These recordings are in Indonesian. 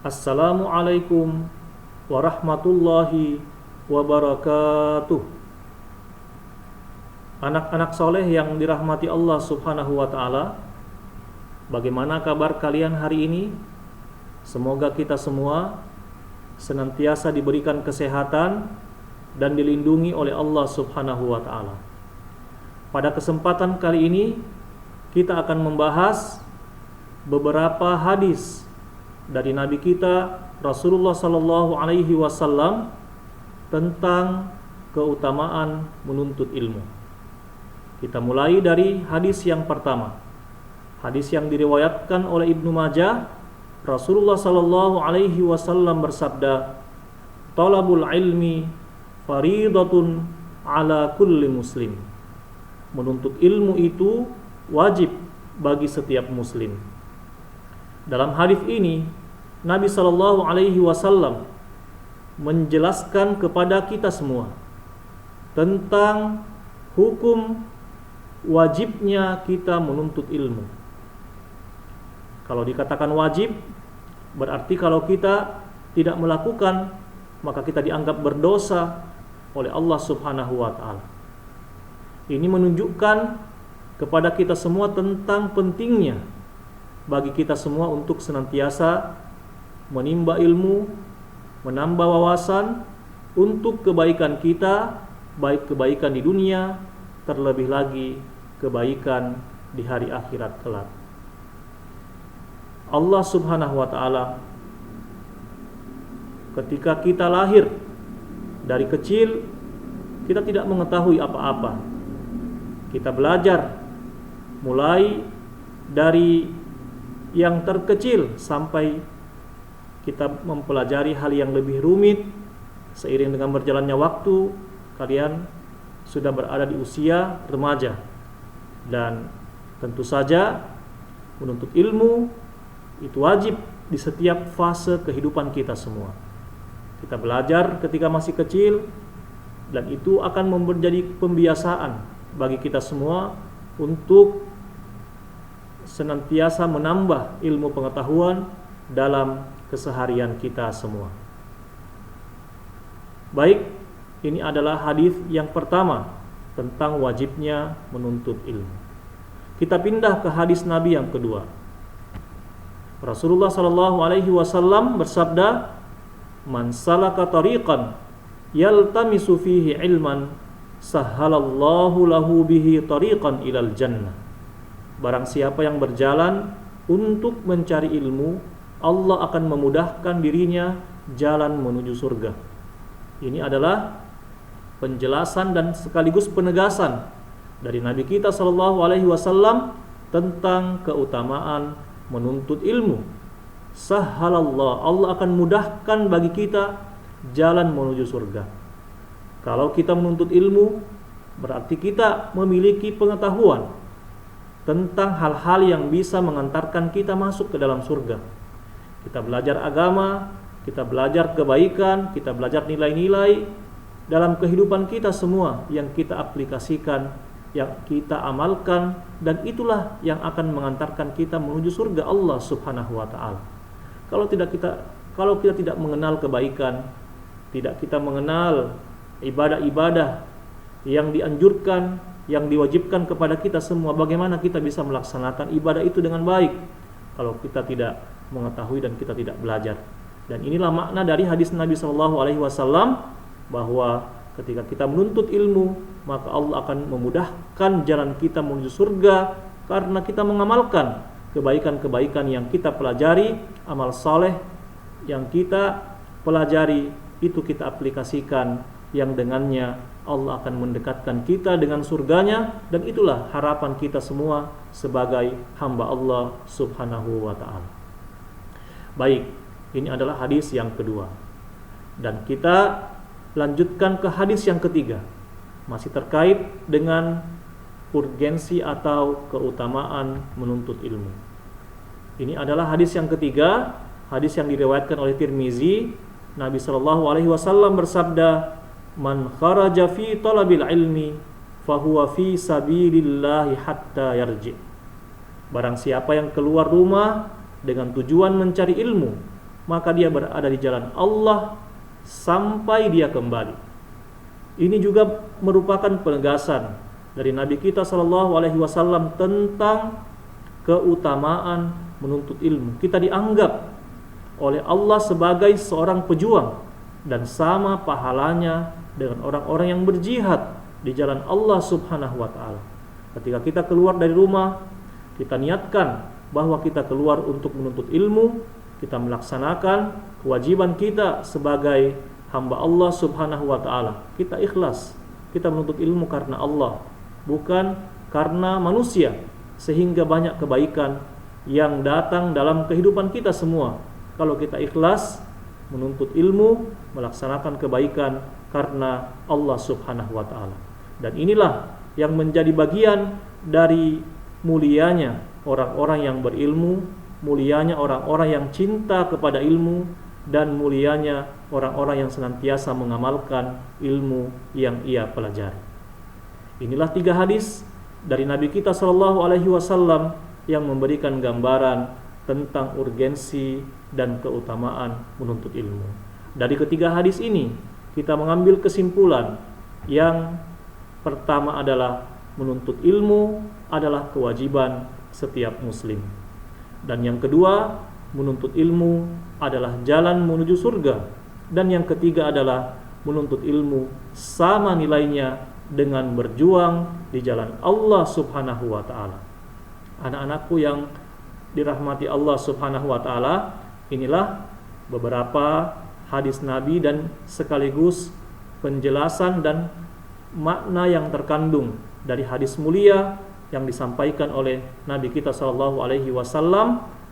Assalamualaikum warahmatullahi wabarakatuh. Anak-anak soleh yang dirahmati Allah subhanahu wa ta'ala, bagaimana kabar kalian hari ini? Semoga kita semua senantiasa diberikan kesehatan dan dilindungi oleh Allah subhanahu wa ta'ala. Pada kesempatan kali ini kita akan membahas beberapa hadis dari Nabi kita Rasulullah sallallahu alaihi wasallam tentang keutamaan menuntut ilmu. Kita mulai dari hadis yang pertama. Hadis yang diriwayatkan oleh Ibnu Majah, Rasulullah sallallahu alaihi wasallam bersabda, "Talabul ilmi faridatun ala kulli muslim." Menuntut ilmu itu wajib bagi setiap muslim. Dalam hadis ini Nabi sallallahu alaihi wasallam menjelaskan kepada kita semua tentang hukum wajibnya kita menuntut ilmu. Kalau dikatakan wajib, berarti kalau kita tidak melakukan, maka kita dianggap berdosa oleh Allah subhanahu wa ta'ala. Ini menunjukkan kepada kita semua tentang pentingnya bagi kita semua untuk senantiasa menimba ilmu, menambah wawasan untuk kebaikan kita, baik kebaikan di dunia, terlebih lagi kebaikan di hari akhirat kelak. Allah subhanahu wa ta'ala ketika kita lahir dari kecil, kita tidak mengetahui apa-apa. Kita belajar mulai dari yang terkecil sampai kita mempelajari hal yang lebih rumit. Seiring dengan berjalannya waktu, kalian sudah berada di usia remaja, dan tentu saja menuntut ilmu itu wajib di setiap fase kehidupan kita semua. Kita belajar ketika masih kecil, dan itu akan menjadi pembiasaan bagi kita semua untuk senantiasa menambah ilmu pengetahuan dalam keseharian kita semua. Baik, ini adalah hadis yang pertama tentang wajibnya menuntut ilmu. Kita pindah ke hadis Nabi yang kedua. Rasulullah sallallahu alaihi wasallam bersabda, "Man salaka tariqan yaltamisu fihi ilman, sahhalallahu lahu bihi tariqan ilal jannah." Barang siapa yang berjalan untuk mencari ilmu, Allah akan memudahkan dirinya jalan menuju surga. Ini adalah penjelasan dan sekaligus penegasan dari Nabi kita sallallahu alaihi wasallam tentang keutamaan menuntut ilmu. Sahhalallah, Allah akan mudahkan bagi kita jalan menuju surga. Kalau kita menuntut ilmu, berarti kita memiliki pengetahuan tentang hal-hal yang bisa mengantarkan kita masuk ke dalam surga. Kita belajar agama, kita belajar kebaikan, kita belajar nilai-nilai dalam kehidupan kita semua yang kita aplikasikan, yang kita amalkan, dan itulah yang akan mengantarkan kita menuju surga Allah subhanahu wa ta'ala. Kalau kita tidak mengenal kebaikan, tidak kita mengenal ibadah-ibadah yang dianjurkan, yang diwajibkan kepada kita semua, bagaimana kita bisa melaksanakan ibadah itu dengan baik kalau kita tidak mengetahui dan kita tidak belajar. Dan inilah makna dari hadis Nabi SAW, bahwa ketika kita menuntut ilmu, maka Allah akan memudahkan jalan kita menuju surga karena kita mengamalkan kebaikan-kebaikan yang kita pelajari, amal saleh yang kita pelajari itu kita aplikasikan, yang dengannya Allah akan mendekatkan kita dengan surganya, dan itulah harapan kita semua sebagai hamba Allah subhanahu wa ta'ala. Baik, ini adalah hadis yang kedua, dan kita lanjutkan ke hadis yang ketiga, masih terkait dengan urgensi atau keutamaan menuntut ilmu. Ini adalah hadis yang ketiga, hadis yang diriwayatkan oleh Tirmizi. Nabi sallallahu alaihi wasallam bersabda, "Man kharaja fi talabil ilmi fahuwa fi sabilillahi hatta yarji." Barang siapa yang keluar rumah dengan tujuan mencari ilmu, maka dia berada di jalan Allah sampai dia kembali. Ini juga merupakan penegasan dari Nabi kita SAW tentang keutamaan menuntut ilmu. Kita dianggap oleh Allah sebagai seorang pejuang dan sama pahalanya dengan orang-orang yang berjihad di jalan Allah Subhanahu wa taala. Ketika kita keluar dari rumah, kita niatkan bahwa kita keluar untuk menuntut ilmu, kita melaksanakan kewajiban kita sebagai hamba Allah Subhanahu wa taala. Kita ikhlas, kita menuntut ilmu karena Allah, bukan karena manusia, sehingga banyak kebaikan yang datang dalam kehidupan kita semua. Kalau kita ikhlas menuntut ilmu, melaksanakan kebaikan karena Allah Subhanahu wa taala. Dan inilah yang menjadi bagian dari mulianya orang-orang yang berilmu, mulianya orang-orang yang cinta kepada ilmu, dan mulianya orang-orang yang senantiasa mengamalkan ilmu yang ia pelajari. Inilah 3 hadis dari Nabi kita SAW yang memberikan gambaran tentang urgensi dan keutamaan menuntut ilmu. Dari ketiga hadis ini kita mengambil kesimpulan yang pertama adalah menuntut ilmu adalah kewajiban setiap muslim. Dan yang kedua, menuntut ilmu adalah jalan menuju surga. Dan yang ketiga adalah menuntut ilmu sama nilainya dengan berjuang di jalan Allah Subhanahu wa taala. Anak-anakku yang dirahmati Allah Subhanahu wa taala, inilah beberapa hadis Nabi dan sekaligus penjelasan dan makna yang terkandung dari hadis mulia yang disampaikan oleh Nabi kita SAW.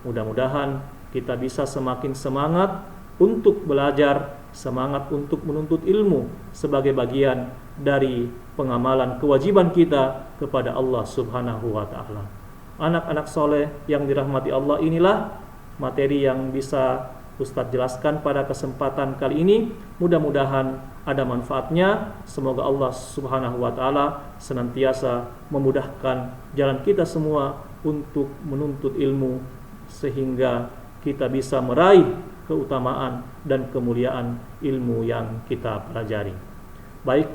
Mudah-mudahan kita bisa semakin semangat untuk belajar, semangat untuk menuntut ilmu sebagai bagian dari pengamalan kewajiban kita kepada Allah Subhanahu wa taala. Anak-anak soleh yang dirahmati Allah, inilah materi yang bisa Ustadz jelaskan pada kesempatan kali ini. Mudah-mudahan ada manfaatnya. Semoga Allah Subhanahu wa taala senantiasa memudahkan jalan kita semua untuk menuntut ilmu sehingga kita bisa meraih keutamaan dan kemuliaan ilmu yang kita pelajari. Baik,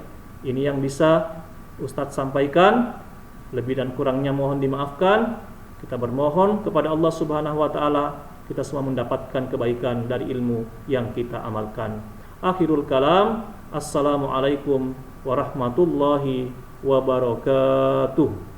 ini yang bisa Ustadz sampaikan. Lebih dan kurangnya mohon dimaafkan. Kita bermohon kepada Allah Subhanahu wa taala kita semua mendapatkan kebaikan dari ilmu yang kita amalkan. Akhirul kalam, assalamualaikum warahmatullahi wabarakatuh.